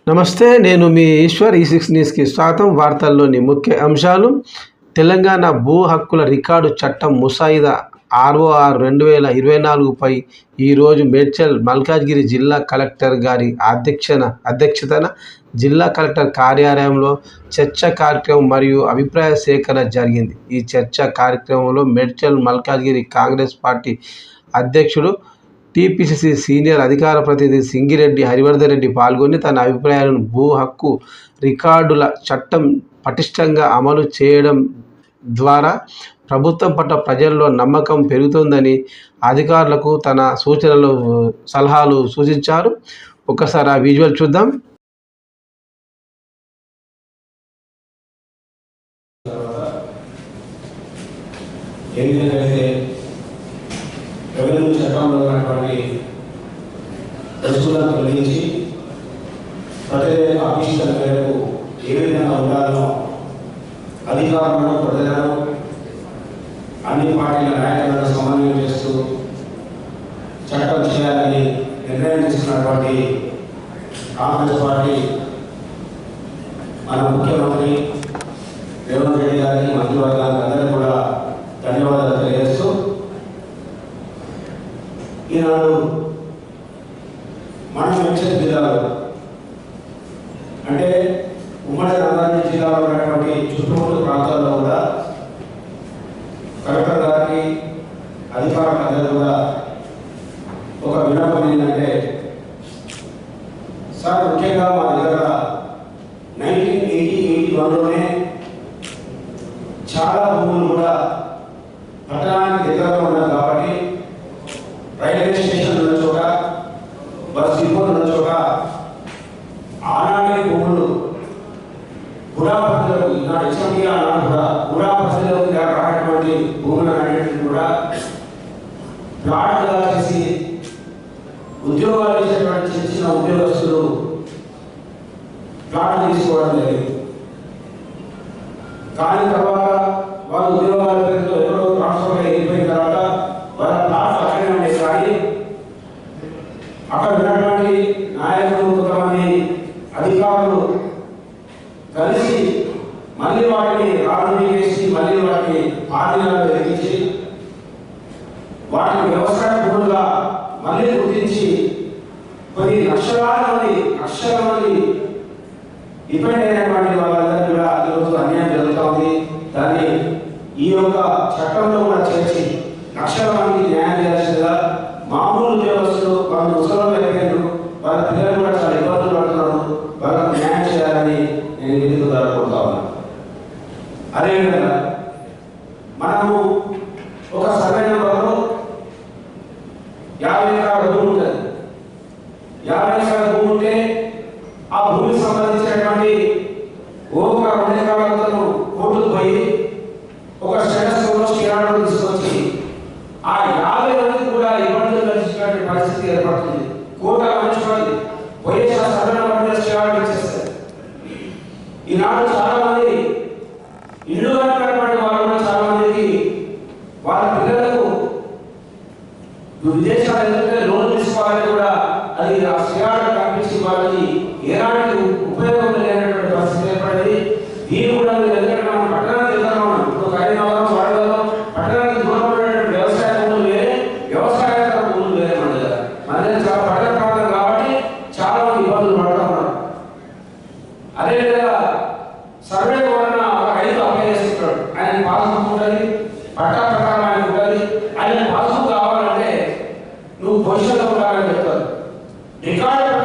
నమస్తే, నేను మీ ఈశ్వర్. ఈ6 న్యూస్కి స్వాగతం. వార్తల్లోని ముఖ్య అంశాలు: తెలంగాణ భూ హక్కుల రికార్డు చట్టం ముసాయిదా ROR 2024పై ఈరోజు మేడ్చల్ మల్కాజ్గిరి జిల్లా కలెక్టర్ గారి అధ్యక్షతన జిల్లా కలెక్టర్ కార్యాలయంలో చర్చా కార్యక్రమం మరియు అభిప్రాయ సేకరణ జరిగింది. ఈ చర్చా కార్యక్రమంలో మేడ్చల్ మల్కాజ్గిరి కాంగ్రెస్ పార్టీ అధ్యక్షుడు, TPCC సీనియర్ అధికార ప్రతినిధి సింగిరెడ్డి హరివర్ధన్ రెడ్డి పాల్గొని తన అభిప్రాయాలను భూ హక్కు రికార్డుల చట్టం పటిష్టంగా అమలు చేయడం ద్వారా ప్రభుత్వం పట్ల ప్రజల్లో నమ్మకం పెరుగుతుందని అధికారులకు తన సూచనలు సలహాలు సూచించారు. ఒకసారి ఆ విజువల్ చూద్దాం. రెవెన్యూ చట్టంలో ఉన్నటువంటి రుసులను తొలగించి ప్రజల అభీష్టాల మేరకు ఏ విధంగా ఉండాలో అధికారులను, ప్రజలను, అన్ని పార్టీల నాయకులను సమన్వయం చేస్తూ చట్టం చేయాలని నిర్ణయం తీసుకున్నటువంటి కాంగ్రెస్ పార్టీ మన ముఖ్యమంత్రి రేవంత్ రెడ్డి గారికి, మంత్రివర్గానికి అందరికీ కూడా ధన్యవాదాలు తెలియజేస్తూ, ఈనాడు మన మేడ్చల్ జిల్లాలో అంటే ఉమ్మడి రంగారెడ్డి జిల్లాలో ఉన్నటువంటి చుట్టుముట్టు ప్రాంతాల్లో కూడా కలెక్టర్ గారికి, అధికారులందరూ కూడా ఒక విన్నపం ఏంటంటే, సార్ ముఖ్యంగా మా దగ్గర 1981లోనే చాలా భూములు కూడా పట్టణానికి దగ్గరలో ఉన్నాయి కాబట్టి రైల్వే స్టేషన్ ఉన్న చోట, బస్ డిపో ఉన్న చోట ఆనాడే భూములు పురాపత్రులకు, ఈనాడు HMD ఆనాడు కూడా పురాపత్రులకు రానటువంటి భూములు అనేటివి కూడా ప్లాట్గా చేసి ఉద్యోగాలు చేసేటువంటి చిన్న చిన్న ఉద్యోగస్తులు ప్లాట్లు తీసుకోవడం జరిగింది. కానీ తర్వాత వాళ్ళ ఉద్యోగాల పేరుతో ఎవరో ట్రాన్స్ఫర్ అయిపోయిన తర్వాత వాళ్ళ ప్లాట్లు అక్కడే ఉండే. కానీ అక్కడ ఉన్నటువంటి నాయకులు, కొంతమంది అధికారులు కలిసి మళ్ళీ వాటిని రాళ్ళు వేసి మళ్ళీ వాటిని పార్టీలను వెలిగించి వాటిని వ్యవసాయ భూములుగా మళ్ళీ గుర్తించి కొన్ని లక్షల మంది డిపెండ్ అయినటువంటి వాళ్ళందరూ కూడా ఈరోజు అన్యాయం జరుగుతుంది. దాన్ని ఈ యొక్క చట్టంలో కూడా చేర్చి లక్షల మందికి న్యాయం చేయాల్సిందిగా, మామూలు ఉద్యోగస్తులు వాళ్ళు ముసలు అయిపోయారు, వాళ్ళ పిల్లలు కూడా చాలా ఇబ్బందులు పడుతున్నారు, వాళ్ళకు న్యాయం చేయాలని నేను విధులు కోరుతా ఉన్నాను. అదేవిధంగా మనము ఒక సర్వే నెంబర్లో 50 ఎకరాల భూమి ఉంటుంది. 50 ఎకరాల భూమి ఉంటే ఆ భూమికి సంబంధించినటువంటి ఒక 2 ఎకరాలతో కోర్టుకు పోయి ఒక స్టేటస్ తీసుకొచ్చి ఆ 50 మందికి కూడా ఇబ్బందులు కలిసినటువంటి పరిస్థితి ఏర్పడుతుంది. కోర్టు మంచుకోవాలి, పోయేసారి సరైన చేయాలని చేస్తారు. ఈనాడు చాలా మంది ఇల్లు కట్టినటువంటి వాళ్ళు కూడా చాలా మందికి వాళ్ళ పిల్లలకు విదేశాలు ఎందుకంటే లోన్ తీసుకోవాలని కూడా అది ఆ శ్రేయాన్ని కనిపించి వాళ్ళకి ఎలాంటి ఉపయోగం లేనటువంటి పరిస్థితి ఏర్పడింది. దీని కూడా ఎందుకంటే మనం పట్టణానికి వెళ్తాం, ఇప్పుడు కరీంనగర్, వరంగల్ పట్టణానికి దూరం ఉన్నటువంటి వ్యవసాయ భూములు వేరే, వ్యవసాయేతర భూములు వేరే. మన దగ్గర చాలా పట్టణ ప్రాంతం కాబట్టి చాలా మంది ఇబ్బందులు పడుతూ ఉన్నారు. అదేవిధంగా సర్వే వలన ఒక రైతు అప్లై చేసుకుంటాడు, ఆయన పాస్బుక్ ఉంటుంది, పట్టా ప్రకారం ఆయన ఉంటుంది. ఆయన పాస్బుక్ కావాలంటే నువ్వు పొజిషన్లో ఉండాలని చెప్తారు. రికార్డు